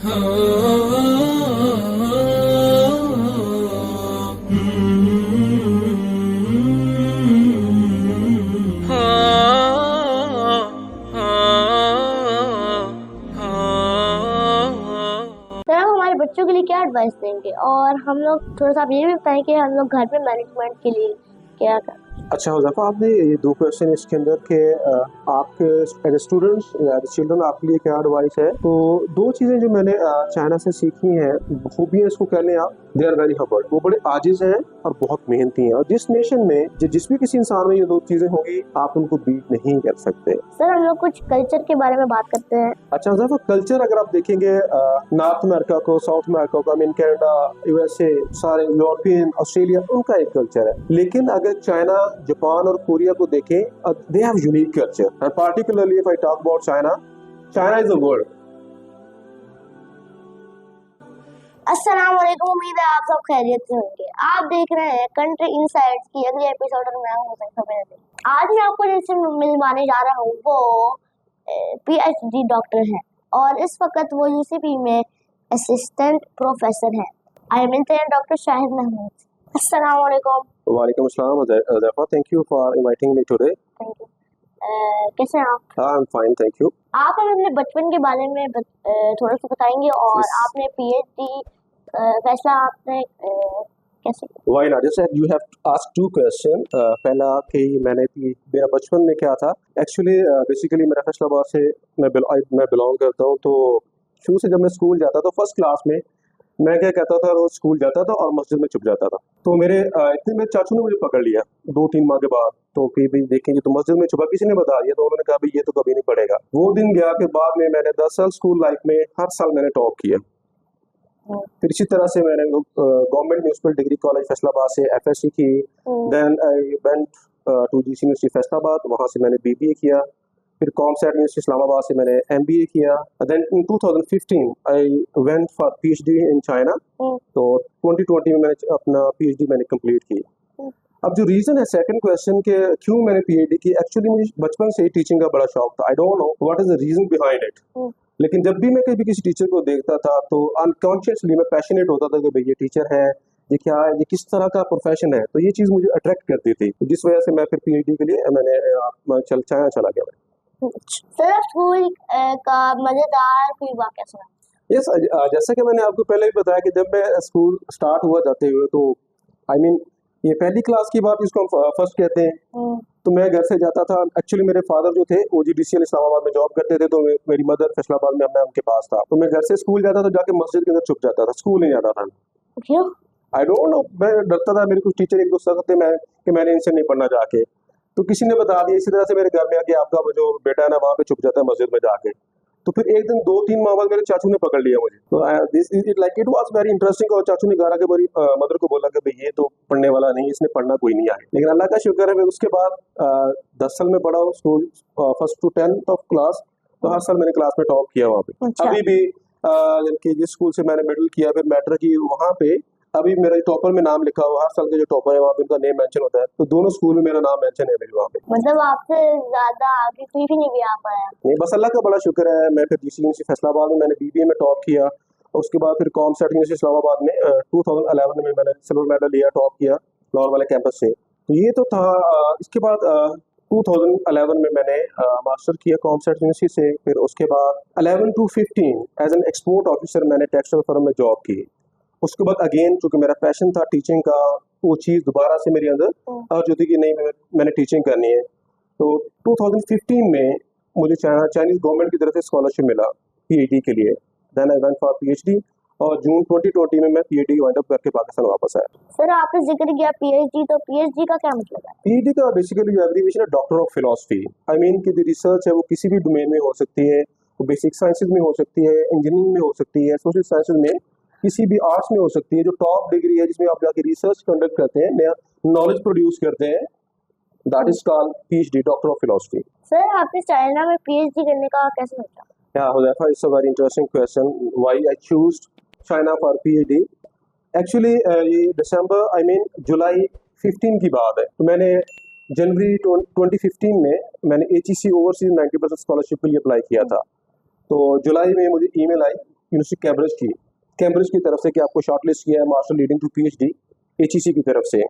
Sir आप हमारे बच्चों के लिए क्या एडवाइस देंगे, और हम लोग थोड़ा सा आप ये भी बताएं कि हम लोग घर पे मैनेजमेंट के लिए क्या करें। अच्छा हुज़ैफ़ा, आपने ये 2 क्वेश्चन इसके अंदर के आपके एज़ अ स्टूडेंट्स या एज़ चिल्ड्रन आपके लिए क्या एडवाइस है? तो 2 चीज़ें जो मैंने चाइना से सीखी हैं, खूबियाँ इसको कह लें आप, दे आर वेरी हम्बल। वो बड़े आजिज़ हैं और बहुत मेहनती हैं, और जिस नेशन में जिस भी किसी इंसान में ये 2 चीज़ें होंगी, आप उनको बीट नहीं कर सकते। सर हम लोग कुछ कल्चर के बारे में बात करते हैं। अच्छा हुज़ैफ़ा, कल्चर अगर आप देखेंगे नॉर्थ अमेरिका को, साउथ अमेरिका को, आई मीन कनाडा, यूएसए, सारे यूरोपियन, ऑस्ट्रेलिया, उनका एक कल्चर है। लेकिन अगर चाइना, जापान और कोरिया को देखें, they have unique culture, and particularly if I talk about China, China is the world. अस्सलाम वालेकुम, उम्मीद है आप सब खैरियत से होंगे। आप देख रहे हैं कंट्री इनसाइट्स की अगली एपिसोड और मैं हूं हुज़ैफ़ा बिन अदील। आज मैं आपको जिससे मिलवाने जा रहा हूं वो पीएचडी डॉक्टर है और इस वक्त वो यूसीपी में असिस्टेंट प्रोफेसर है। आइए मिलते हैं डॉक्टर शाहिद महमूद। अस्सलाम वालेकुम। वालेकुम अस्सलाम Huzaifa, thank you for inviting me today. Thank you. कैसे हैं आप? I am fine, thank you. आप हमें अपने बचपन के बारे में थोड़ा सा बताएंगे, और Yes. आपने पीएचडी फैसला आपने कैसे? Why not? जैसे you have asked 2 क्वेश्चन। पहला कि मेरा बचपन में क्या था। एक्चुअली बेसिकली मेरा फैसलाबाद से मैं बिलोंग करता हूँ। तो शुरू से जब मैं स्कूल जाता था, फर्स्ट क्लास में मैं क्या कहता था, रोज स्कूल जाता था और मस्जिद में छुप जाता था। तो इतने मेरे चाचू ने मुझे पकड़ लिया 2-3 माह के बाद। तो कि भाई देखेंगे तो मस्जिद में छुपा, किसी ने बता दिया, तो उन्होंने कहा भाई ये तो कभी नहीं पड़ेगा। वो दिन गया के बाद में मैंने 10 साल स्कूल लाइफ में हर साल मैंने टॉप किया। फिर इसी तरह से मैंने government municipal degree college Faisalabad से एफएससी की। Then I went to GC university Faisalabad, वहाँ से मैंने बीबीए किया। फिर कॉमसैट यूनिवर्सिटी इस्लामाबाद से मैंने एमबीए किया। Then in 2015 I went for PhD in China. तो 2020 में मैंने अपना पीएचडी कंप्लीट की। अब जो रीजन है सेकंड क्वेश्चन के क्यों मैंने पीएचडी की, एक्चुअली मुझे बचपन से ही टीचिंग का बड़ा शौक था। I don't know what is the reason behind it, लेकिन जब भी मैं कभी किसी टीचर को देखता था तो अनकॉन्शियसली मैं पैशनेट होता था कि भाई ये टीचर है, ये क्या है, ये किस तरह का प्रोफेशन है। तो ये चीज़ मुझे अट्रैक्ट करती थी, जिस वजह से मैं फिर पीएचडी के लिए चाइना चला गया। सर स्कूल का मजेदार कोई वाकया सुना? यस, जैसा कि मैंने आपको पहले भी बताया कि जब मैं स्कूल स्टार्ट हुआ जाते हुए, तो आई मीन ये पहली क्लास की बात इसको हम फर्स्ट कहते हैं। तो मैं घर से जाता था। एक्चुअली मेरे फादर जो थे ओजीडीसीएल इस्लामाबाद में जॉब करते थे, तो मेरी मदर फैसलाबाद में, मैं उनके पास था। तो मैं घर से स्कूल जाता था, जाके मस्जिद के अंदर छुप जाता था, स्कूल नहीं जाता था। क्यों? आई डोंट नो, मैं डरता था। मेरे कुछ टीचर एक दोस्त थे मैं कि मैंने इनसे नहीं पढ़ना जाके। तो किसी ने बता दिया इसी तरह से मेरे घर में आके, आपका वो जो बेटा है ना वहाँ पे छुप जाता है मस्जिद में जाके। तो फिर एक दिन 2-3 माह बाद मेरे चाचू ने पकड़ लिया मुझे। तो this is it like it was very interesting. और चाचू ने घर आके मेरी मदर को बोला कि भाई ये तो पढ़ने वाला नहीं, इसने पढ़ना कोई नहीं है। लेकिन अल्लाह का शुक्र है, मैं उसके बाद 10 साल में पढ़ा हूँ school, first to 10th of class. तो हर साल मैंने क्लास में टॉप किया वहाँ पे। अच्छा। अभी भी जबकि जिस स्कूल से मैंने मिडिल किया, फिर मैट्रिक की, वहाँ पे अभी मेरा टॉपर में नाम लिखा हुआ। हर साल के जो टॉपर है वहाँ पे उनका नेम मेंशन होता है। तो दोनों स्कूल में मेरा नाम मेंशन है मेरे वहाँ पे। मतलब आपसे ज्यादा आगे कोई भी नहीं भी आ पाया? नहीं, बस अल्लाह का बड़ा शुक्र है। मैं फिर जीसी यूनिवर्सिटी फैसलाबाद में मैंने बीबीए में टॉप किया। और उसके बाद फिर कॉमसैट यूनिवर्सिटी इस्लामाबाद में 2011 में मैंने सिल्वर मेडल लिया, टॉप किया लाहौर वाले कैंपस से। तो ये तो था। इसके बाद 2011 में मैंने मास्टर किया कॉमसैट यूनिवर्सिटी से। फिर उसके बाद 11 to 15 as an export officer मैंने टेक्सटाइल फर्म में जॉब की। उसके बाद अगेन चूंकि मेरा पैशन था टीचिंग का, वो चीज़ दोबारा से मेरे अंदर आ चुकी कि नहीं, मैंने टीचिंग करनी है। तो 2015 में मुझे चाइनीज गवर्नमेंट की तरफ से स्कॉलरशिप मिला पीएचडी के लिए। Then I went for PhD, और जून 2020 में मैं पीएचडी वाइंड अप करके पाकिस्तान वापस आया। सर आपने जिक्र किया पीएचडी, तो पीएचडी का क्या मतलब है? पीएचडी का बेसिकली जो एब्रीविएशन है doctor of philosophy. I mean कि जो रिसर्च है वो किसी भी डोमेन में हो सकती है, वो बेसिक साइंसेज में हो सकती है, इंजीनियरिंग में हो सकती है, सोशल साइंसेज में, किसी भी आर्ट्स में हो सकती है। जो टॉप डिग्री है जिसमें आप जाके रिसर्च कंडक्ट करते हैं, नया नॉलेज प्रोड्यूस करते हैं, that is called PhD, doctor of philosophy. Sir आपने चाइना में पीएचडी करने का कैसे सोचा? Yeah, Hudhaifa, it's a very interesting question. Why I choose China for PhD? Actually, ये जुलाई 15 की बात है। तो मैंने जनवरी 2015 में मैंने HEC ओवरसीज 90% स्कॉलरशिप के लिए अप्लाई किया था। तो जुलाई में मुझे ईमेल आई यूनिवर्सिटी कैम्ब्रिज की तरफ से कि आपको शॉर्टलिस्ट किया है master leading to PhD HEC की तरफ से।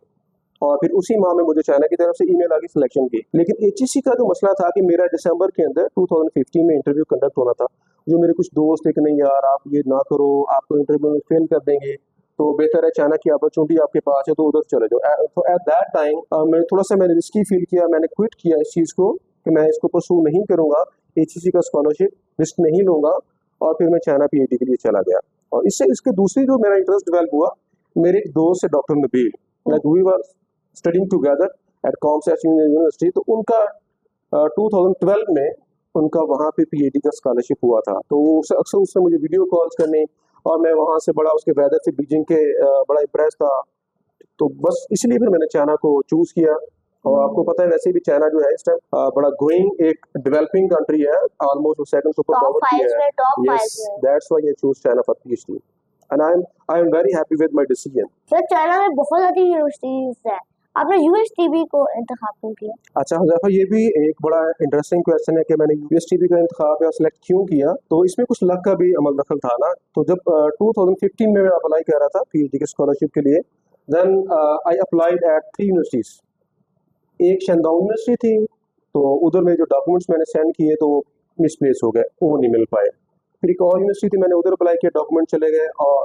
और फिर उसी माह में मुझे चाइना की तरफ से ईमेल आ गई सिलेक्शन की। लेकिन एचईसी का जो मसला था कि मेरा दिसंबर के अंदर 2015 में इंटरव्यू कंडक्ट होना था। जो मेरे कुछ दोस्त थे कि नहीं यार आप ये ना करो, आपको इंटरव्यू में फेल कर देंगे, तो बेहतर है चाइना की अपॉर्चुनिटी आपके पास है तो उधर चले जाओ। तो एट दैट टाइम मैंने रिस्की फील किया, मैंने क्विट किया इस चीज़ को कि मैं इसको परसू नहीं करूँगा, एचईसी का स्कॉलरशिप रिस्क नहीं लूँगा, और फिर मैं चाइना पीएचडी के लिए चला गया। और इससे इसके दूसरी जो मेरा इंटरेस्ट डेवलप हुआ, मेरे एक दोस्त है doctor Nabeel, like we were studying together at COMSATS university, तो उनका 2012 में उनका वहाँ पे पीएचडी का स्कॉलरशिप हुआ था। तो अक्सर उसने मुझे वीडियो कॉल्स करने, और मैं वहाँ से बड़ा उसके वेदर से बीजिंग के बड़ा इम्प्रेस था। तो बस इसलिए फिर मैंने चाइना को चूज़ किया। और आपको पता है वैसे भी चाइना जो है इस टाइम बड़ा ग्रोइंग एक डेवलपिंग कंट्री है, almost second super top power की 5 है। में, टॉप 5 यस, में। That's why I choose China for PhD and I am very happy with my decision. Sir China में बहुत सारी यूनिवर्सिटीज है, आपने यूएसटीबी को इंतखाब क्यों किया? अच्छा हुज़ैफा, ये भी एक बड़ा इंटरेस्टिंग क्वेश्चन है कि मैंने यूएसटीबी का इंतखाब या सिलेक्ट क्यों किया। तो इसमें कुछ लक का भी अमल दखल था ना। तो जब 2015 में मैं अप्लाई कर रहा था पीएचडी के स्कॉलरशिप के लिए, then I applied at 3 universities. एक शेंदाओ यूनिवर्सिटी थी, तो उधर में जो डॉक्यूमेंट्स मैंने सेंड किए तो वो मिसप्लेस हो गए, वो नहीं मिल पाए। फिर एक और यूनिवर्सिटी थी, मैंने उधर अप्लाई किया, डॉक्यूमेंट चले गए। और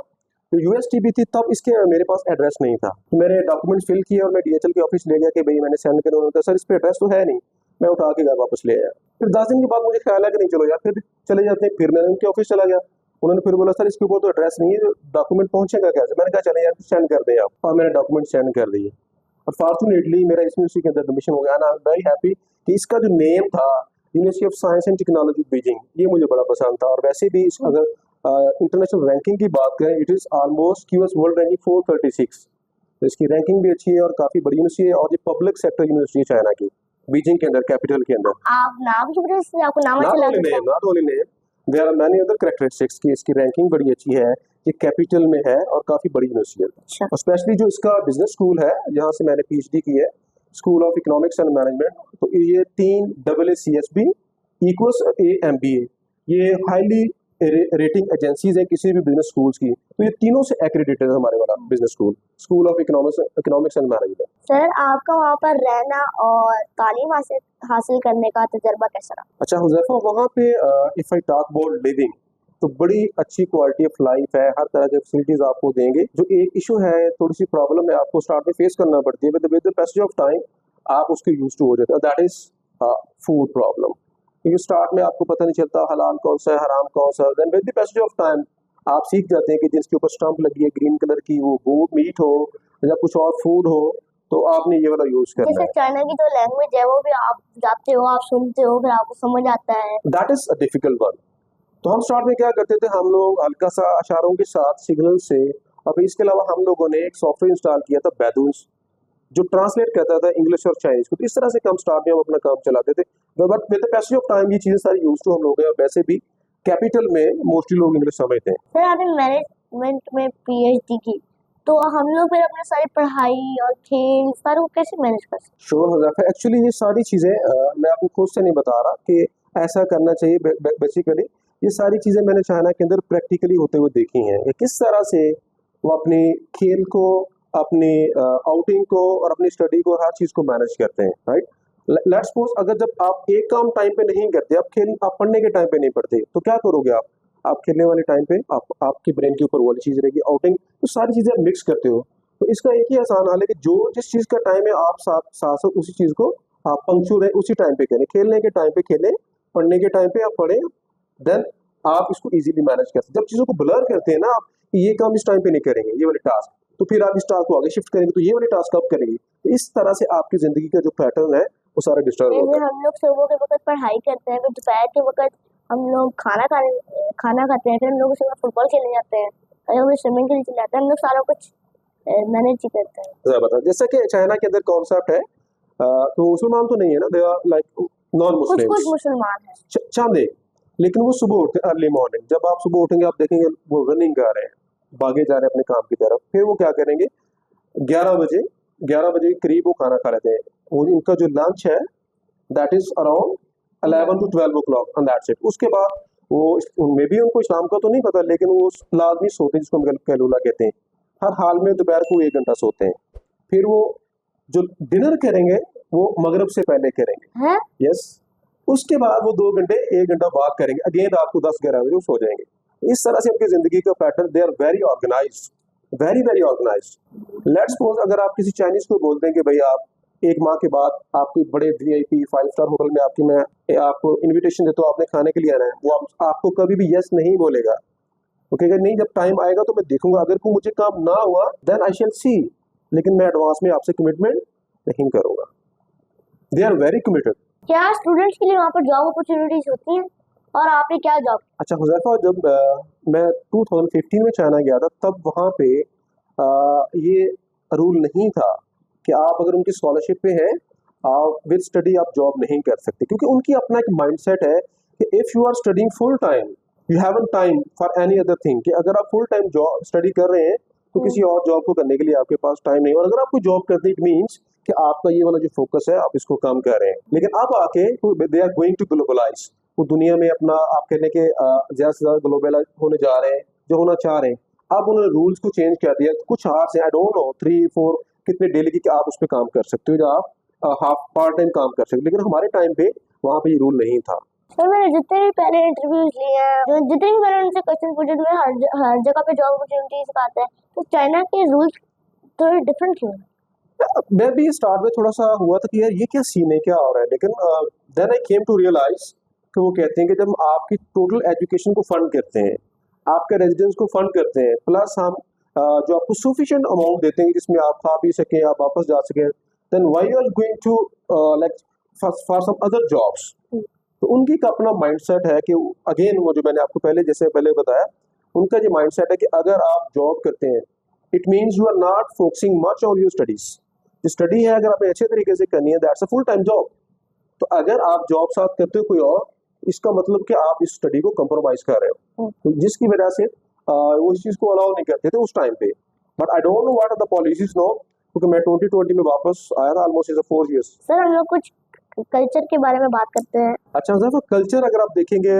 जो यूएसटीबी थी तब इसके मेरे पास एड्रेस नहीं था, तो मैंने डॉक्यूमेंट फिल किए और मैं डीएचएल के ऑफिस ले गया कि भाई मैंने सेंड करे। उन्होंने कहा सर इस पर एड्रेस तो है नहीं। मैं उठा के घर वापस ले आया। फिर 10 दिन के बाद मुझे ख्याल है कि नहीं चलो यार फिर चले जाते हैं। फिर मैं उनके ऑफिस चला गया, उन्होंने फिर बोला सर इसके ऊपर तो एड्रेस नहीं है, डॉक्यूमेंट पहुंचेगा कैसे? मैंने कहा चले यार सेंड कर दें आप, और मैंने डॉक्यूमेंट सेंड कर दिए। और फॉर्चुनेटली मेरा इस यूनिवर्सिटी के अंदर एडमिशन हो गया। And I am very happy कि इसका जो नेम था university of science and technology Beijing, ये मुझे बड़ा पसंद था। और वैसे भी अगर इंटरनेशनल रैंकिंग की बात करें, it is almost QS world ranking 436, तो इसकी रैंकिंग भी अच्छी है और काफ़ी बड़ी यूनिवर्सिटी है। और ये पब्लिक सेक्टर यूनिवर्सिटी है चाइना की, बीजिंग के अंदर, कैपिटल के अंदर। आप नाम की वजह से आपको नाम अच्छा नॉट ओनली लगा? Name, not only name, there are many other characteristics की इसकी रैंकिंग बड़ी अच्छी है। ये कैपिटल में है और काफ़ी बड़ी यूनिवर्सिटी है। अच्छा। और स्पेशली जो इसका बिजनेस स्कूल है, जहाँ से मैंने पीएचडी की है, school of economics and management, तो ये 3 AACSB इक्वल्स AMBA, ये हाईली रेटिंग एजेंसीज है किसी भी बिजनेस स्कूल्स की। तो ये तीनों से एक्रेडिटेड है हमारे वाला business school, school of economics and management. Sir आपका वहाँ पर रहना और तालीम हासिल करने का तजर्बा कैसा रहा? अच्छा हुज़ैफा, वहाँ पे if I talk about living, तो बड़ी अच्छी क्वालिटी ऑफ लाइफ है, हर तरह की फैसिलिटीज आपको देंगे। जो एक इशू है, थोड़ी सी प्रॉब्लम है, आपको स्टार्ट में फेस करना पड़ती है, with the passage of time आप उसके यूज टू हो जाते हैं, दैट इज फूड प्रॉब्लम। क्योंकि स्टार्ट में आपको पता नहीं चलता हलाल कौन सा है, हराम कौन सा है। Then with the passage of time आप सीख जाते हैं कि जिसके ऊपर स्टंप लगी है ग्रीन कलर की, वो मीट हो या कुछ और फूड हो, तो आपने ये वाला यूज करना जैसे है। चाइना की जो लैंग्वेज है वो भी आप जाते हो, आप सुनते हो, फिर आपको समझ आता है। That is a difficult one. तो हम स्टार्ट में क्या करते थे, हम लोग हल्का सा इशारों के साथ सिग्नल से, और फिर इसके अलावा हम लोगों ने एक सॉफ्टवेयर इंस्टॉल किया था बैदूस, जो ट्रांसलेट करता था इंग्लिश और चाइनीज को। तो इस तरह से हम स्टार्ट में हम अपना काम चलाते थे। But with the passage of time ये चीज़ें सारी यूज टू हम लोग हैं। और वैसे भी कैपिटल में मोस्टली लोग इंग्लिश समझते हैं। सर आपने मैनेजमेंट में पीएचडी की, तो हम लोग फिर अपनी सारी पढ़ाई और खेल सारे को कैसे मैनेज कर सकते? श्योर हो जाता है। एक्चुअली ये सारी चीज़ें मैं आपको खुद से नहीं बता रहा कि ऐसा करना चाहिए। बेसिकली ये सारी चीज़ें मैंने चाइना के अंदर प्रैक्टिकली होते हुए देखी हैं कि किस तरह से वो अपनी खेल को, अपनी आउटिंग को और अपनी स्टडी को, हर चीज़ को मैनेज करते हैं, राइट। लेट्स सपोज अगर जब आप एक काम टाइम पे नहीं करते, आप पढ़ने के टाइम पे नहीं पढ़ते, तो क्या करोगे आप खेलने वाले टाइम पे आपके ब्रेन के ऊपर वाली चीज़ रहेगी, आउटिंग, तो सारी चीज़ें आप मिक्स करते हो। तो इसका एक ही आसान हाल है कि जो जिस चीज़ का टाइम है आप साथ उसी चीज़ को आप पंक्चुअल है उसी टाइम पे करें। खेलने के टाइम पे खेलें, पढ़ने के टाइम पे आप पढ़ें, देन आप इसको इजीली मैनेज कर सकते हैं। जब चीज़ों को ब्लर करते हैं ना आप, ये काम इस टाइम पे नहीं करेंगे, ये वाले टास्क, तो फिर आप इस टास्क को आगे शिफ्ट करेंगे, तो ये वाले टास्क कब करेंगे। तो इस तरह से आपकी ज़िंदगी का जो पैटर्न है वो सारा डिस्टर्ब होता जैसे है। हम लोग सुबह के वक्त पढ़ाई करते हैं, फिर दोपहर के वक्त हम लोग खाना खाते हैं, फिर हम लोग उसके बाद फुटबॉल खेलने जाते हैं, और हम स्विमिंग के लिए चले जाते हैं। हम लोग सारा कुछ मैनेज ही करते हैं। ज़रा बताओ, जैसा कि चाइना के अंदर कॉन्सेप्ट है, तो मुसलमान तो नहीं है ना, दे आर लाइक नॉन कुछ कुछ मुस्लिम्स, मुसलमान हैं। चांदे, लेकिन वो सुबह उठते अर्ली मॉर्निंग। जब आप सुबह उठेंगे आप देखेंगे वो रनिंग कर रहे हैं, भागे जा रहे हैं अपने काम की तरफ। फिर वो क्या करेंगे, 11 बजे के करीब वो खाना खा लेते हैं। और उनका जो लंच है that is around 11 to 12 o'clock and that's it. उसके बाद वो मे भी उनको इस्लाम का तो नहीं पता, लेकिन वो लाजमी सोते हैं, जिसको हम कैलूला कहते हैं। हर हाल में दोपहर को 1 घंटा सोते हैं। फिर वो जो डिनर करेंगे वो मगरिब से पहले करेंगे। है यस। उसके बाद वो 2 घंटे 1 घंटा वॉक करेंगे, अगेन रात को 10-11 बजे वो सो जाएंगे। इस तरह से उनकी जिंदगी का pattern, they are very organise, very very organise. Let's suppose अगर आप किसी चाइनीज को बोलते हैं कि भाई आप 1 माह के बाद आपकी बड़े VIP 5 स्टार होटल में मैं आपको इनविटेशन देता हूँ, आपने खाने के लिए आना है, वो आपको कभी भी यस नहीं बोलेगा। वो कहेगा नहीं, जब टाइम आएगा तो मैं देखूंगा, अगर कोई मुझे काम ना हुआ देन आई शैल सी, लेकिन मैं एडवांस में आपसे कमिटमेंट नहीं करूंगा। They are very committed. क्या स्टूडेंट्स के लिए वहाँ पर जॉब अपॉर्चुनिटीज होती हैं? और आपने क्या जॉब? अच्छा हुज़ैफा, जब मैं 2015 में चाइना गया था, तब वहाँ पे ये रूल नहीं था कि आप अगर उनकी स्कॉलरशिप पे हैं, आप विद स्टडी आप जॉब नहीं कर सकते, क्योंकि उनकी अपना एक माइंडसेट है कि if you are studying full time you have time for any other thing, कि अगर आप फुल टाइम जॉब स्टडी कर रहे हैं तो किसी और जॉब को करने के लिए आपके पास टाइम नहीं, और अगर आप कोई जॉब करते हैं इट मीन्स कि आपका ये वाला जो फोकस है आप इसको कम कर रहे हैं। लेकिन अब आके they are going to globalise, वो दुनिया में अपना आप कहने के ज़्यादा से ज़्यादा ग्लोबल होने जा रहे हैं, जो होना चाह रहे हैं। अब उन्होंने रूल्स को चेंज कर दिया, कुछ आवर्स हैं, आई डोंट नो 3-4 कितने डेली की, कि आप उस पर काम कर सकते हो, या आप हाफ पार्ट टाइम काम कर सकते हो। लेकिन हमारे टाइम पे वहाँ पे ये रूल नहीं था। सर मैंने जितने भी पहले इंटरव्यूज लिए हैं, जितने भी मैंने उनसे क्वेश्चन पूछे, तो हर जगह पे जॉब अपॉर्चुनिटीज आते हैं, तो चाइना के रूल्स थोड़े डिफरेंट क्यों हैं? मैं भी स्टार्ट में थोड़ा सा हुआ था कि यार ये क्या सीन है, क्या हो रहा है, लेकिन then I came to realise कि वो कहते हैं कि जब आपकी टोटल एजुकेशन को फंड करते हैं, आपके रेजिडेंस को फंड करते हैं, प्लस हम जो आपको सफिशिएंट अमाउंट देते हैं जिसमें आप खा पी सकें, आप वापस जा सकें, then why you are going to like for some other jobs. तो उनकी एक अपना माइंडसेट है कि अगेन वो जो मैंने आपको पहले बताया, उनका जो माइंडसेट है कि अगर आप जॉब करते हैं it means you are not focusing much on your studies. जो स्टडी है अगर आपने अच्छे तरीके से करनी है, that's a full time job. तो अगर आप जॉब साथ करते हो कोई और, इसका मतलब कि आप इस स्टडी को कंप्रोमाइज कर रहे हो, तो जिसकी वजह से वो इस चीज को अलाउ नहीं करते थे उस टाइम पे। But I don't know what are the policies now, क्योंकि मैं 2020 में वापस आया था, ऑलमोस्ट इज 4 इयर्स। सर हम लोग कुछ कल्चर के बारे में बात करते हैं। अच्छा हुज़ैफा, कल्चर अगर आप देखेंगे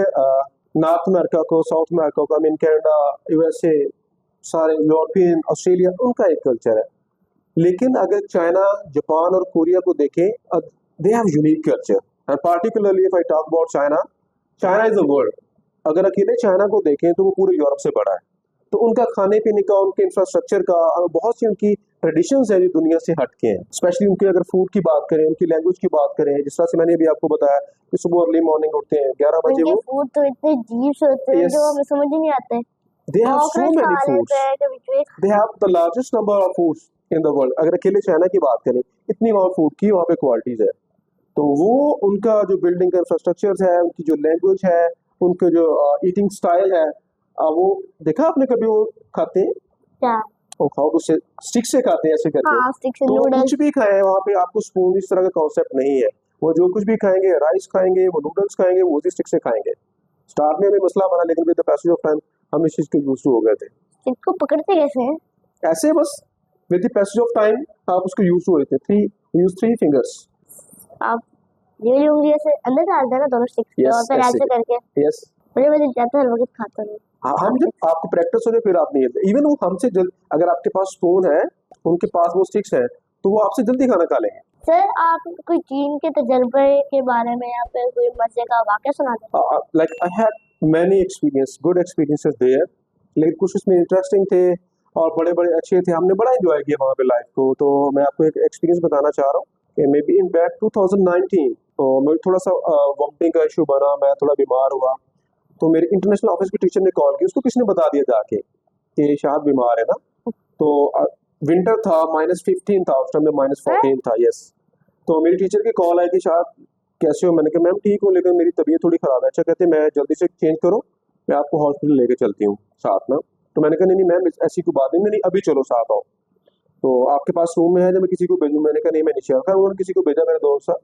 नॉर्थ अमेरिका को, साउथ अमेरिका को, आई मीन कनाडा, USA, सारे यूरोपियन, ऑस्ट्रेलिया, उनका एक कल्चर है। लेकिन अगर चाइना, जापान और कोरिया को देखें, they have unique culture, and particularly if I talk about China, China is the world. अगर अकेले चाइना को देखें तो वो पूरे यूरोप से बड़ा है। तो उनका खाने पीने का, उनके इंफ्रास्ट्रक्चर का, बहुत सी उनकी ट्रेडिशंस है जो दुनिया से हट के हैं। स्पेशली उनके अगर फूड की बात करें, उनकी लैंग्वेज की बात करें, जिस तरह से मैंने अभी आपको बताया कि सुबह अर्ली मॉर्निंग उठते हैं 11 बजे, उनके वो फूड तो इतने अजीब से होते हैं Yes. जो हमें समझ ही नहीं आते। They have so cockroach many खा फूड्स, लेते हैं कभी कभी। They have the largest number of foods in the world. अगर अकेले चाइना की बात करें, इतनी वहाँ फूड की वहाँ पे क्वालिटीज है। तो वो उनका जो बिल्डिंग का इंफ्रास्ट्रक्चर है, उनकी जो लैंग्वेज है, उनके जो ईटिंग स्टाइल है, वो देखा आपने कभी वो खाते हैं, क्या? वो खाओ उससे स्टिक से खाते हैं ऐसे करके। हाँ, स्टिक से तो नूडल्स। कुछ भी खाएं वहाँ पे, आपको स्पून इस तरह का कॉन्सेप्ट नहीं है। वो जो कुछ भी खाएंगे, राइस खाएंगे, वो नूडल्स खाएंगे, वो उसी स्टिक से खाएंगे। स्टार्ट में हमें मसला बना, लेकिन with the passage of time हम इस चीज के यूज्ड टू हो गए थे। इसको पकड़ते कैसे हैं? ऐसे बस with the passage of time आप उसको यूज्ड हुए थे। Use 3 fingers. आप ये उंगली ऐसे अंदर डालते हैं ना दोनों स्टिक्स के, Yes, और फिर ऐसे ऐसे करके। यस। मुझे मुझे जाता है, हर वक्त खाता नहीं। हम जब आपको प्रैक्टिस हो जाए फिर आप नहीं, इवन वो हमसे जल्द, अगर आपके पास स्पून है, उनके पास वो स्टिक्स है, तो वो आपसे जल्दी खाना खा लेंगे। सर आप कोई चीन के तजर्बे के बारे में या फिर कोई मजे का वाकया सुना दें? Like I had many experience, good experiences there, लेकिन कुछ उसमें इंटरेस्टिंग थे और बड़े बड़े अच्छे थे। हमने बड़ा एंजॉय किया वहाँ पे लाइफ को। तो मैं आपको एक एक्सपीरियंस बताना चाह रहा हूँ कि मे बी इन बैक 2019 तो मुझे थोड़ा सा वॉमिटिंग का इशू बना, मैं थोड़ा बीमार हुआ। तो मेरे इंटरनेशनल ऑफिस के टीचर ने कॉल की, उसको किसने बता दिया जाके कि शायद बीमार है ना। तो विंटर था, -15 था उस टाइम में, -14 था। यस। तो मेरी टीचर की कॉल आई कि शायद कैसे हो। मैंने कहा मैम ठीक हूँ, लेकिन मेरी तबीयत थोड़ी ख़राब है। अच्छा कहते मैं जल्दी से चेंज करो, मैं आपको हॉस्पिटल लेके चलती हूँ साथ में। तो मैंने कहा नहीं नहीं मैम ऐसी कोई बात नहीं, नहीं अभी चलो साथ आओ। तो आपके पास रूम में है जब मैं किसी को भेजूँ? मैंने कहा नहीं मैं नीचे आऊँगा। उन्होंने किसी को भेजा मेरे दोस्त सा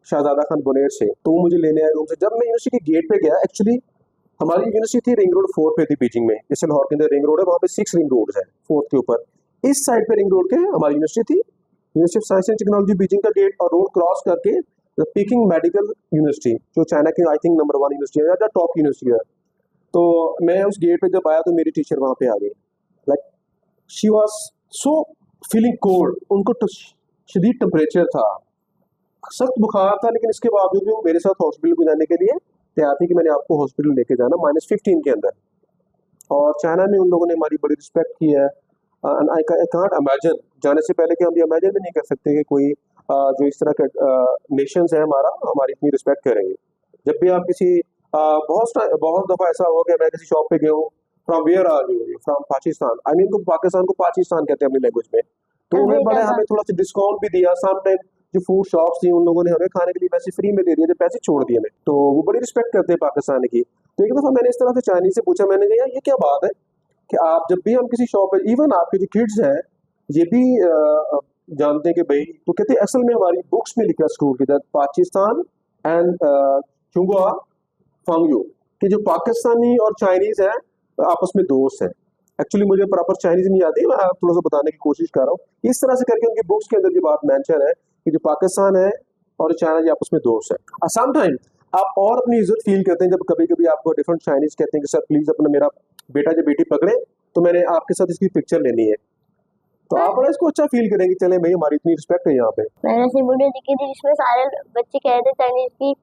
शहजादा खान बुनेर से, तो वो मुझे लेने आए रूम से। जब मैं यूनिवर्सिटी के गेट पे गया, एक्चुअली हमारी यूनिवर्सिटी थी रिंग रोड 4 पे थी बीजिंग में, जैसे लाहौर के अंदर रिंग रोड है, वहाँ पे 6 रिंग रोड है 4 के ऊपर। इस साइड पे रिंग रोड के हमारी यूनिवर्सिटी थी, university of science and technology Beijing का गेट, और रोड क्रॉस करके पीकिंग मेडिकल यूनिवर्सिटी, जो चाइना की आई थिंक नंबर 1 यूनिवर्सिटी है या टॉप यूनिवर्सिटी है। तो मैं उस गेट पे जब आया तो मेरी टीचर वहाँ पे आ गई, like she was so feeling cold, उनको तो शदीद टेम्परेचर था, सख्त बुखार था, लेकिन इसके बावजूद भी वो मेरे साथ हॉस्पिटल को जाने के लिए तैयार थी कि मैंने आपको हॉस्पिटल लेके जाना -15 के अंदर। और चाइना में उन लोगों ने हमारी बड़ी रिस्पेक्ट की है। एंड आई कांट इमेजिन, जाने से पहले कि हम ये इमेजिन भी नहीं कर सकते कि कोई जो इस तरह का नेशंस है हमारा, हमारी इतनी रिस्पेक्ट करेंगे। जब भी आप किसी बहुत दफ़ा ऐसा हुआ कि मैं किसी शॉप पे गया हूँ, from where are you, from Pakistan, I mean Pakistan को पाकिस्तान कहते हैं अपनी लैंग्वेज में, तो उन्हें बड़े हमें थोड़ा सा डिस्काउंट भी दिया। सम टाइम जो फूड शॉप्स थी उन लोगों ने हमें खाने के लिए पैसे फ्री में दे दिए, जो पैसे छोड़ दिए हमें, तो वो बड़ी रिस्पेक्ट करते हैं पाकिस्तान की। तो एक दफ़ा मैंने इस तरह से चाइनीज से पूछा, मैंने कहा यार ये क्या बात है कि आप जब भी हम किसी शॉप पर, इवन आपके जो किड्स हैं ये भी जानते हैं कि भाई, तो कहते हैं असल में हमारी बुक्स में लिखा स्कूल की तरह पाकिस्तान एंड चुंगवा फांगयू, कि जो पाकिस्तानी और चाइनीज है आपस में दोस्त हैं। एक्चुअली मुझे प्रॉपर चाइनीज नहीं आती, मैं थोड़ा सा बताने की कोशिश कर रहा हूँ। इस तरह से करके उनकी बुक्स के अंदर ये बात मेंशन है कि जो पाकिस्तान है और चाइना ये आपस में दोस्त है। सम टाइम आप और अपनी इज्जत फील करते हैं जब कभी कभी आपको डिफरेंट चाइनीज कहते हैं कि सर प्लीज अपना मेरा बेटा या बेटी पकड़े, तो मैंने आपके साथ इसकी पिक्चर लेनी है, तो आप बड़ा इसको अच्छा फील करेंगे, चले भाई हमारी इतनी रिस्पेक्ट है यहाँ पे। मैंने ऐसी वीडियो देखी थी जिसमें सारे बच्चे कह रहे थे चाइनीज की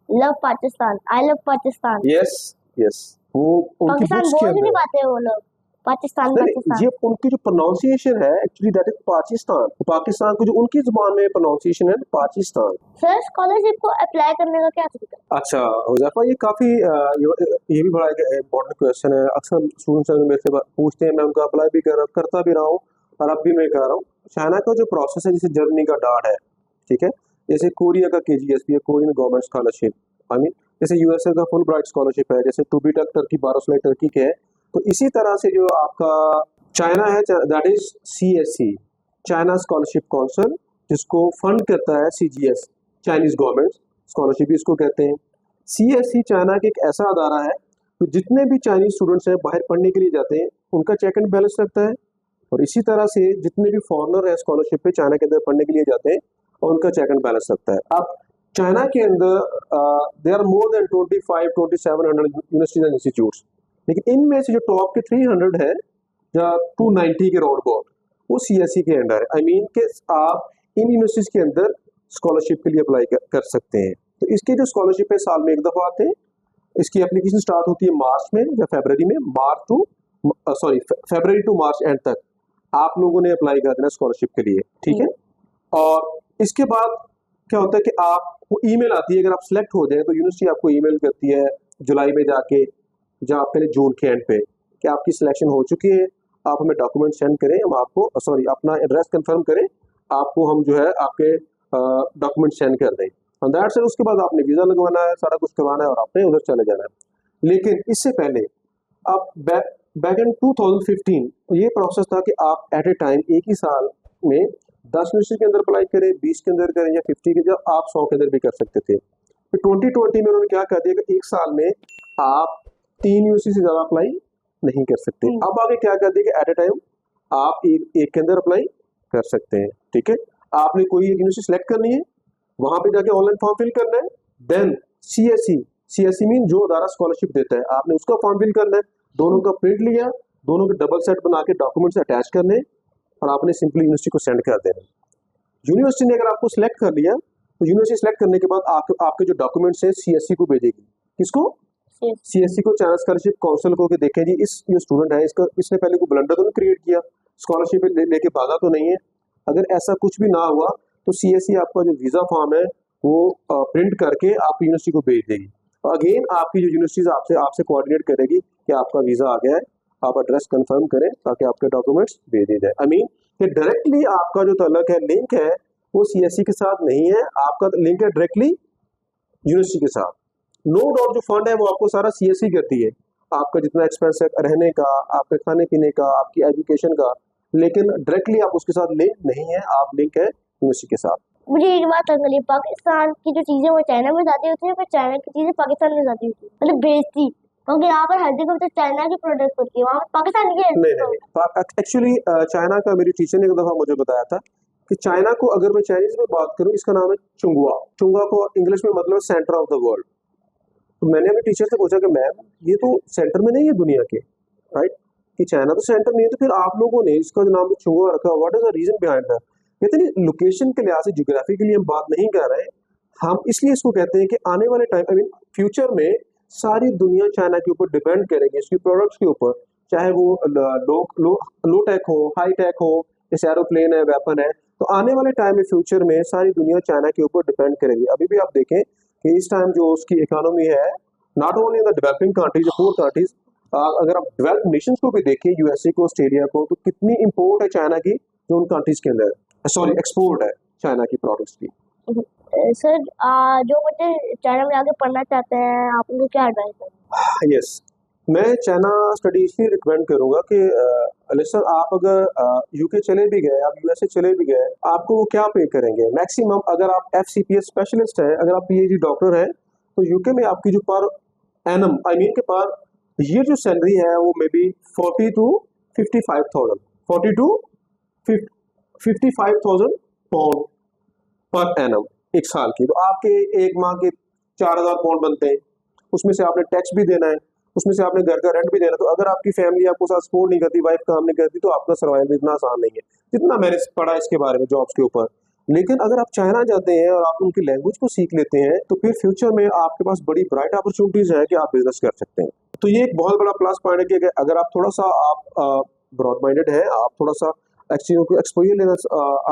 love Pakistan, I love Pakistan. Yes yes, वो उनकी पाकिस्तान बुक्स के बोल ही नहीं अंदर पाते वो लोग, पाकिस्तान नहीं, पाकिस्तान। ये उनकी जो प्रोनाउंसिएशन है actually that is Pakistan. Pakistan को जो उनकी जुबान में प्रोनाउंसिएशन है पाकिस्तान। सर स्कॉलरशिप को अप्लाई करने का क्या तरीका है? अच्छा हुज़ैफा, ये काफ़ी ये भी बड़ा एक इम्पोर्टेंट क्वेश्चन है। अक्सर स्टूडेंट्स मेरे से पूछते हैं, मैं उनका अप्लाई भी करता भी रहा हूँ और अब भी मैं कर रहा हूँ। चाइना का जो प्रोसेस है, जैसे जर्मनी का डार्ट है, ठीक है, जैसे कोरिया का KGSP है, Korean government scholarship, I mean जैसे USA का फुल ब्राइट स्कॉलरशिप है, जैसे टू बी टक टर्की 12 टर्की के है, तो इसी तरह से जो आपका चाइना है that is CSC, China scholarship council, जिसको फंड करता है CGS, चाइनीज गवर्नमेंट स्कॉलरशिप भी इसको कहते हैं। CSC चाइना का एक ऐसा अदारा है तो जितने भी चाइनीज स्टूडेंट्स हैं बाहर पढ़ने के लिए जाते हैं उनका चेक एंड बैलेंस रखता है, और इसी तरह से जितने भी फॉरेनर है स्कॉलरशिप पे चाइना के अंदर पढ़ने के लिए जाते हैं और उनका चेक एंड बैलेंस रखता है। अब चाइना के अंदर there are more than 2700 universities and institutes, लेकिन इनमें से जो टॉप के 300 है या 290 के राउंड अबाउट, वो CSC के अंडर है। आई मीन कि आप इन यूनिवर्सिटीज के अंदर स्कॉलरशिप के लिए अप्लाई कर सकते हैं। तो इसके जो स्कॉलरशिप है साल में एक दफ़ा आते हैं। इसकी एप्लीकेशन स्टार्ट होती है मार्च में या फरवरी में, फरवरी टू मार्च एंड तक आप लोगों ने अप्लाई कर देना स्कॉलरशिप के लिए, ठीक है। और इसके बाद क्या होता है कि आपको ईमेल आती है, अगर आप सिलेक्ट हो जाए तो यूनिवर्सिटी आपको ईमेल करती है जुलाई में जाके, या पहले जून के एंड पे, कि आपकी सिलेक्शन हो चुकी है, आप हमें डॉक्यूमेंट सेंड करें, हम आपको अपना एड्रेस कंफर्म करें, आपको हम जो है आपके डॉक्यूमेंट सेंड कर दें। दैट से उसके बाद आपने वीज़ा लगवाना है, सारा कुछ करवाना है और आपने उधर चले जाना है। लेकिन इससे पहले आप बैक इन 2015 ये प्रोसेस था कि आप एट ए टाइम एक ही साल में 10 यूनिवर्सिटी के अंदर अप्लाई करें, 20 के अंदर करें या 50 के, जब आप 100 के अंदर भी कर सकते थे। फिर 2020 में उन्होंने क्या कर दिया कि एक साल में आप 3 यूनिवर्सिटी से ज़्यादा अप्लाई नहीं कर सकते। अब आगे क्या कर दिया कि एट ए टाइम आप एक के अंदर अप्लाई कर सकते हैं, ठीक है। आपने कोई एक यूनिवर्सिटी सेलेक्ट करनी है, वहां पे जाके ऑनलाइन फॉर्म फिल करना है, देन CSC मीन जो अदारा स्कॉलरशिप देता है, आपने उसका फॉर्म फिल करना है, दोनों का प्रिंट लिया, दोनों के डबल सेट बना के डॉक्यूमेंट्स अटैच करने और आपने सिंपली यूनिवर्सिटी को सेंड कर देना। यूनिवर्सिटी ने अगर आपको सिलेक्ट कर लिया तो यूनिवर्सिटी सेलेक्ट करने के बाद आपके जो डॉक्यूमेंट्स हैं CSC को भेजेगी। किसको? CSC को, चाइना स्कॉलरशिप काउंसिल को, कि देखें जी इस ये स्टूडेंट है, इसने पहले कोई ब्लंडर तो नहीं क्रिएट किया, स्कॉलरशिप लेके भागा तो नहीं है। अगर ऐसा कुछ भी ना हुआ तो CSC आपका जो वीज़ा फॉर्म है वो प्रिंट करके आपकी यूनिवर्सिटी को भेज देगी। अगेन आपकी जो यूनिवर्सिटीज आपसे कोऑर्डिनेट करेगी कि आपका वीज़ा आ गया है, आप एड्रेस कंफर्म करें ताकि आपके डॉक्यूमेंट्स भेज दिए जाए। आई मीन कि डायरेक्टली आपका जो तल्लक है, लिंक है, वो CSC के साथ नहीं है, आपका लिंक है डायरेक्टली यूनिवर्सिटी के साथ। नो डाउट जो फंड है वो आपको सारा CSC करती है, आपका जितना एक्सपेंस है रहने का, आपके खाने पीने का, आपकी एजुकेशन का, लेकिन डायरेक्टली आप उसके साथ लिंक नहीं है, आप लिंक है यूनिवर्सिटी के साथ। मुझे एक बात समझ, पाकिस्तान की जो चीजें वो चाइना में जाती होती है, फिर चाइना की चीजें पाकिस्तान में जाती होती है, मतलब भेजती, क्योंकि यहाँ पर हर जगह तो चाइना की प्रोडक्ट होती है, वहाँ पाकिस्तान की नहीं, एक्चुअली चाइना का मेरी टीचर ने एक दफ़ा मुझे बताया था कि चाइना को अगर मैं चाइनीज में बात करूं, इसका नाम है चुंगुआ। चुंगुआ को इंग्लिश में मतलब सेंटर ऑफ द वर्ल्ड। तो मैंने अपने टीचर से पूछा कि मैम ये तो सेंटर में नहीं है दुनिया के, राइट, कि चाइना तो सेंटर में है, तो फिर आप लोगों ने इसका जो नाम चुंगुआ रखा, what is the reason behind that? कहते नहीं, लोकेशन के लिहाज से, ज्योग्राफी के लिए हम बात नहीं कर रहे हैं, हम इसलिए इसको कहते हैं कि आने वाले टाइम, आई मीन फ्यूचर में सारी दुनिया चाइना के ऊपर डिपेंड करेगी, इसकी प्रोडक्ट्स के ऊपर, चाहे वो लो टेक हो, हाई टेक हो, जैसे एरोप्लेन है, वेपन है। तो आने वाले टाइम में फ्यूचर में सारी दुनिया चाइना के ऊपर डिपेंड करेगी। अभी भी आप देखें कि इस टाइम जो उसकी इकोनॉमी है, not only in the developing countries, poor countries, अगर आप डेवलप्ड नेशंस को भी देखें, यूएसए को, ऑस्ट्रेलिया को, तो कितनी इंपोर्ट है चाइना की जो उन कंट्रीज के अंदर, सॉरी एक्सपोर्ट है चाइना की प्रोडक्ट्स की। सर जो बच्चे चाइना में आगे पढ़ना चाहते हैं, आप उनको क्या एडवाइस देंगे? यस, मैं चाइना स्टडी इसलिए रिकमेंड करूंगा कि सर आप अगर यूके चले भी गए, आप यूएसए चले भी गए, आपको वो क्या पे करेंगे मैक्सिमम? अगर आप एफसीपीएस स्पेशलिस्ट है, अगर आप पीएचडी डॉक्टर हैं, तो यूके में आपकी जो पर एनम, आई मीन के पर ये जो सैलरी है वो may be 40 to 55,000, 40 to 55,000 pound per annum एक साल की। तो आपके एक माह के 4,000 पाउंड बनते हैं, उसमें से आपने टैक्स भी देना है, उसमें से आपने घर का रेंट भी देना। तो अगर आपकी फैमिली आपको साथ सपोर्ट नहीं करती, वाइफ काम नहीं करती, तो आपका सर्वाइवल इतना आसान नहीं है जितना मैंने पढ़ा इसके बारे में जॉब्स के ऊपर। लेकिन अगर आप चाइना जाते हैं और आप उनकी लैंग्वेज को सीख लेते हैं, तो फिर फ्यूचर में आपके पास बड़ी ब्राइट अपॉर्चुनिटीज है कि आप बिजनेस कर सकते हैं। तो ये एक बहुत बड़ा प्लस पॉइंट है कि अगर आप थोड़ा सा आप ब्रॉड माइंडेड है, आप थोड़ा सा चीजों को एक्सपोजर लेना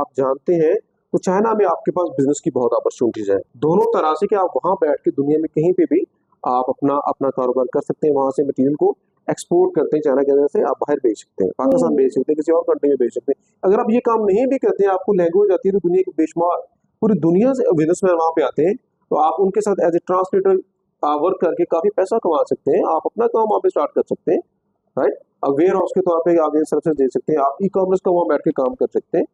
आप जानते हैं, तो चाइना में आपके पास बिजनेस की बहुत अपॉर्चुनिटीज है दोनों तरह से, कि आप वहां बैठ के दुनिया में कहीं पे भी आप अपना कारोबार कर सकते हैं। वहां से मटेरियल को एक्सपोर्ट करते हैं चाइना के अंदर से, आप बाहर बेच सकते हैं, पाकिस्तान बेच सकते हैं, किसी और कंट्री में बेच सकते हैं। अगर आप ये काम नहीं भी करते हैं, आपको लैंग्वेज आती है, तो दुनिया के बेशुमार पूरी दुनिया से बिजनेसमैन वहां पे आते हैं, तो आप उनके साथ एज ए ट्रांसलेटर वर्क करके काफी पैसा कमा सकते हैं। आप अपना काम वहाँ पे स्टार्ट कर सकते हैं, राइट। अब वेयर हाउस के तौर पे आगे सर्विस दे सकते हैं, आप ई कॉमर्स का वहाँ बैठ के काम कर सकते हैं।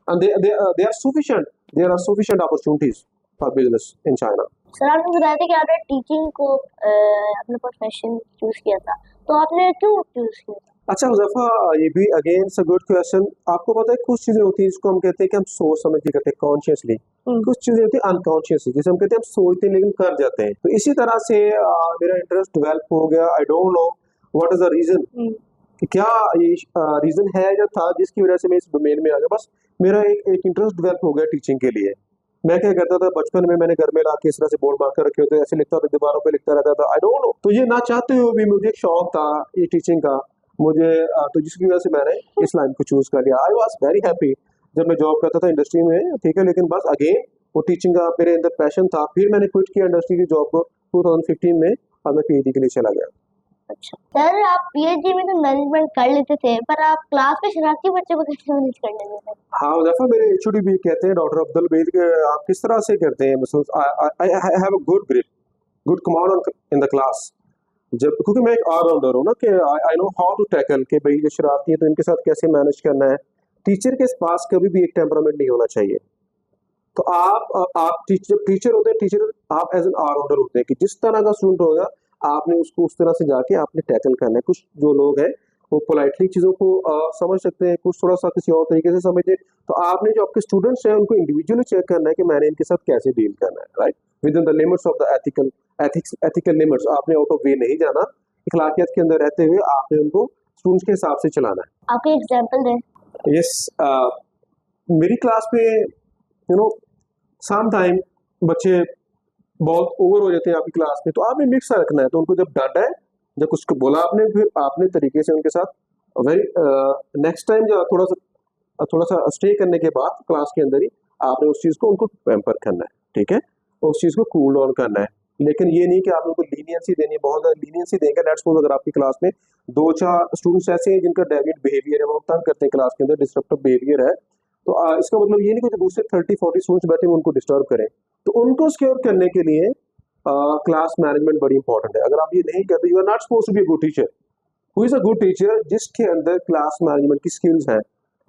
And they are sufficient opportunities for business in China. Sir आपने बताया था कि आपने टीचिंग को अपना प्रोफेशन चूज किया था, तो आपने क्यों चूज किया था? अच्छा हुज़ैफा, ये भी again it's a good question. आपको पता है कुछ चीजें होती हैं जिसको हम कहते हैं कि हम सोच समझ के करते हैं कॉन्शियसली, कुछ चीजें होती हैं अनकॉन्शियसली, जैसे हम कहते हैं हम सोचते हैं लेकिन कर जाते हैं। तो इसी तरह से मेरा इंटरेस्ट डेवलप हो गया। I don't know what is the reason, कि क्या ये रीजन है या था जिसकी वजह से मैं इस डोमेन में आ गया। बस मेरा एक इंटरेस्ट डेवलप हो गया टीचिंग के लिए। मैं क्या करता था बचपन में, मैंने घर में ला के इस तरह से बोर्ड मार्कर रखे होते, ऐसे लिखता था, दीवारों पे लिखता रहता था। आई डोंट नो, तो ये ना चाहते हुए भी मुझे एक शौक था ये टीचिंग का, मुझे तो जिसकी वजह से मैंने इस लाइन को चूज कर लिया। आई वॉज वेरी हैप्पी जब मैं जॉब करता था इंडस्ट्री में, ठीक है, लेकिन बस अगेन वो टीचिंग का मेरे अंदर पैशन था। फिर मैंने क्विट किया इंडस्ट्री की जॉब को 2015 में, और मैं पीएचडी के लिए चला गया। अच्छा सर, आप पीएचडी में तो मैनेजमेंट कर लेते थे, पर आप क्लास में शरारती बच्चे को कैसे मैनेज कर लेते थे? हाँ हुज़ैफा, मेरे एचओडी भी कहते हैं, डॉक्टर अब्दुल बेद, के आप किस तरह से करते हैं, मतलब I have a good grip, good command in the class. जब क्योंकि मैं एक ऑलराउंडर हूँ ना, कि I know how to tackle, कि भाई जो शरारती है तो इनके साथ कैसे मैनेज करना है। टीचर के पास कभी भी एक टेम्परामेंट नहीं होना चाहिए। तो आप टीचर होते हैं, टीचर आप एज एन ऑलराउंडर होते हैं, कि जिस तरह का स्टूडेंट होगा आपने उसको उस तरह से जाके आपने टैकल करना है। कुछ जो लोग हैं वो पोलाइटली चीज़ों को समझ सकते हैं, कुछ थोड़ा सा किसी और तरीके से समझे। तो आपने जो आपके स्टूडेंट्स हैं उनको इंडिविजुअली चेक करना है कि मैंने इनके साथ कैसे डील करना है, right, with in the limits of the ethical limits. आपने आउट ऑफ वे नहीं जाना, इखलाकियत के अंदर रहते हुए आपने उनको स्टूडेंट्स के हिसाब से चलाना है। आपके एग्जांपल दें। यस, मेरी क्लास में यू नो सम टाइम बच्चे बहुत ओवर हो जाते हैं आपकी क्लास में, तो आपने मिक्स रखना है। तो उनको जब डांटा है, जब कुछ को बोला आपने, फिर आपने तरीके से उनके साथ वेरी नेक्स्ट टाइम जो थोड़ा सा स्टे करने के बाद क्लास के अंदर ही आपने उस चीज़ को उनको पैम्पर करना है, ठीक है, उस चीज़ को कूल डाउन करना है। लेकिन ये नहीं कि आप उनको लीनियंसी देनी है, बहुत ज़्यादा लीनियंसी देंगे। लेट्स सपोज अगर आपकी क्लास में 2-4 स्टूडेंट्स ऐसे हैं जिनका डेविएट बिहेवियर है, वो तंग करते हैं क्लास के अंदर, डिस्टर्प्टिव बिहेवियर है, तो इसका मतलब ये नहीं कि जो दूसरे 30-40 स्टूडेंट्स बैठे हैं उनको डिस्टर्ब करें। तो उनको स्क्योर करने के लिए क्लास मैनेजमेंट बड़ी इंपॉर्टेंट है। अगर आप ये नहीं करते, you are not supposed to be a good teacher. Who is a good teacher? जिसके अंदर क्लास मैनेजमेंट की स्किल्स हैं।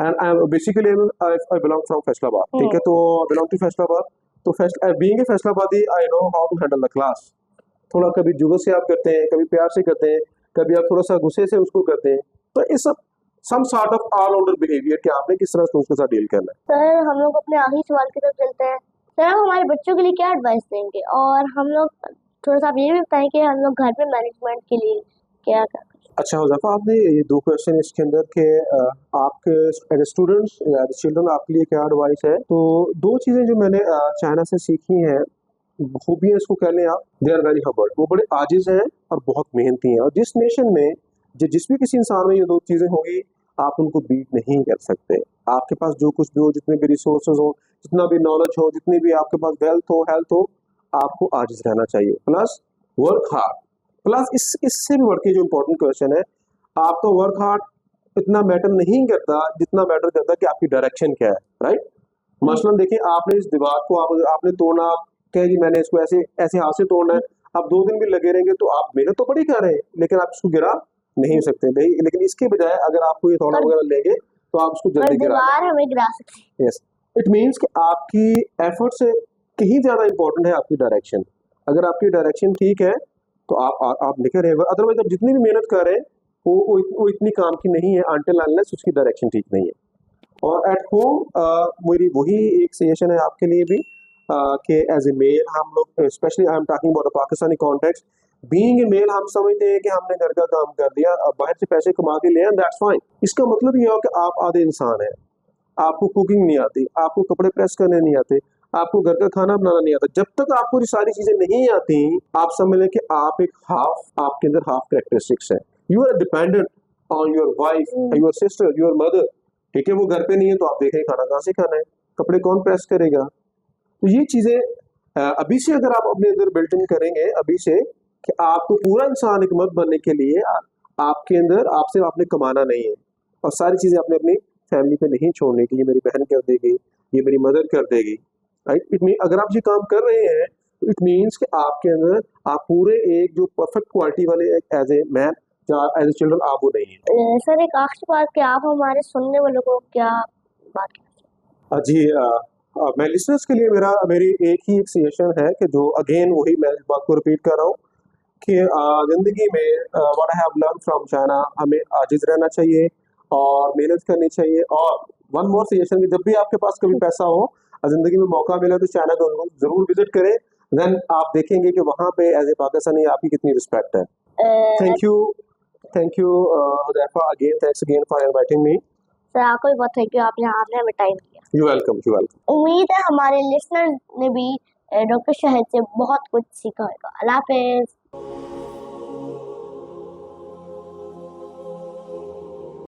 And I basically I belong from Faisalabad, ठीक है, तो बिलोंग टू फैसलाबाद। तो being a Faisalabadi, I know how to handle the class. थोड़ा कभी जुगत से आप करते हैं, कभी प्यार से करते हैं, कभी आप थोड़ा सा गुस्से से उसको करते हैं। तो ये सब some sort of all rounder behaviour कि आपने किस तरह स्टूडेंट्स के साथ डील करना है। सर हम लोग अपने आखिरी सवाल की तरफ चलते हैं। सर आप हमारे बच्चों के लिए क्या एडवाइस देंगे, और हम लोग थोड़ा सा आप ये भी बताएं कि हम लोग घर में मैनेजमेंट के लिए क्या क्या अच्छा हुज़ैफा, आपने ये 2 क्वेश्चन इसके अंदर के आपके एज ए स्टूडेंट्स या चिल्ड्रन आपके लिए क्या एडवाइस है? तो 2 चीज़ें जो मैंने चाइना से सीखी हैं, खूबियाँ इसको कह लें आप, दे आर वेरी हम्बल। वो बड़े आजिज़ हैं और बहुत मेहनती हैं, और जिस नेशन में जिस भी किसी इंसान में ये 2 चीज़ें होंगी, आप उनको बीट नहीं कर सकते। आपके पास जो कुछ भी हो, जितने भी रिसोर्सेज हो, जितना भी नॉलेज हो, जितनी भी आपके पास वेल्थ हो, हेल्थ हो, आपको आजिज़ रहना चाहिए, प्लस वर्क हार्ड। प्लस इससे भी बढ़ के जो इम्पोर्टेंट क्वेश्चन है, आपका वर्क हार्ड इतना मैटर नहीं करता जितना मैटर करता है कि आपकी डायरेक्शन क्या है, राइट? मसलन देखिए, आपने इस दीवार को आपने तोड़ना, कहे जी मैंने इसको ऐसे ऐसे हाथ से तोड़ना है, आप 2 दिन भी लगे रहेंगे तो आप मेहनत तो बड़ी कर रहे हैं, लेकिन आप इसको गिरा नहीं सकते। लेकिन इसके बजाय अगर आप कोई थोड़ा पर वगैरह लेंगे तो आप उसको जल्दी गिरा दीवार हमें गिरा सकती है। यस, इट मीन्स कि आपकी एफर्ट से कहीं ज़्यादा इंपॉर्टेंट है आपकी डायरेक्शन। अगर आपकी डायरेक्शन ठीक है तो आप निकल रहे हैं, अदरवाइज आप जितनी भी मेहनत कर रहे हैं वो इतनी काम की नहीं है अनटिल अनलेस उसकी डायरेक्शन ठीक नहीं है। और एट होम मेरी वही एक सजेशन है आपके लिए भी कि एज ए मेल हम लोग, specially I am talking about the Pakistani context, being a male हम समझते हैं कि हमने घर का काम कर दिया, अब बाहर से पैसे कमा के ले आए, दैट्स फाइन। इसका मतलब ये हो कि आप आधे इंसान हैं, आपको कुकिंग नहीं आती, आपको कपड़े प्रेस करने नहीं आते, आपको घर का खाना बनाना नहीं आता। जब तक आपको ये सारी चीजें नहीं आती, आप समझ लें कि आप एक आपके अंदर हाफ कैरेक्टरिस्टिक्स है। You are dependent on your wife, your sister, your mother. ठीक है, वो घर पे नहीं है तो आप देखें खाना कहाँ से खाना है, कपड़े कौन प्रेस करेगा। तो ये चीजें अभी से अगर आप अपने अंदर बिल्ट इन करेंगे अभी से, कि आपको पूरा इंसान एक मर्द बनने के लिए आपके अंदर आपसे आपने कमाना नहीं है, और सारी चीजें आपने अपनी फैमिली पे नहीं छोड़ने की, ये मेरी बहन कर देगी, ये मेरी मदर कर देगी, राइट? इट मीन अगर आप ये काम कर रहे हैं तो इट मीन्स कि आपके अंदर आप पूरे एक जो परफेक्ट क्वालिटी वाले एज ए मैन या एज ए चिल्ड्रन आप वो नहीं है। सर एक आखिरी बात कि आप हमारे सुनने वालों को क्या बात कहना जी, मैं लिसनर्स के लिए मेरी एक ही एक सजेशन है कि जो अगेन वही मैं इस बात को रिपीट कर रहा हूँ कि ज़िंदगी में what I have learn from China, हमें आजिज़ रहना चाहिए और मेहनत करनी चाहिए। और वन मोर सजेशन कि जब भी आपके पास कभी पैसा हो, ज़िंदगी में मौका मिला तो चाइना को ज़रूर विजिट करें, देन आप देखेंगे कि वहाँ पे एज ए पाकिस्तानी आपकी कितनी रिस्पेक्ट है। चाहिए। Thank you Huzaifa, again thanks again for inviting me. Sir आपको भी बहुत थैंक यू, आपने हमें टाइम दिया। You welcome, you welcome. उम्मीद है हमारे लिसनर ने भी डॉक्टर शाहिद से बहुत कुछ सीखा होगा। अल्लाह हाफिज।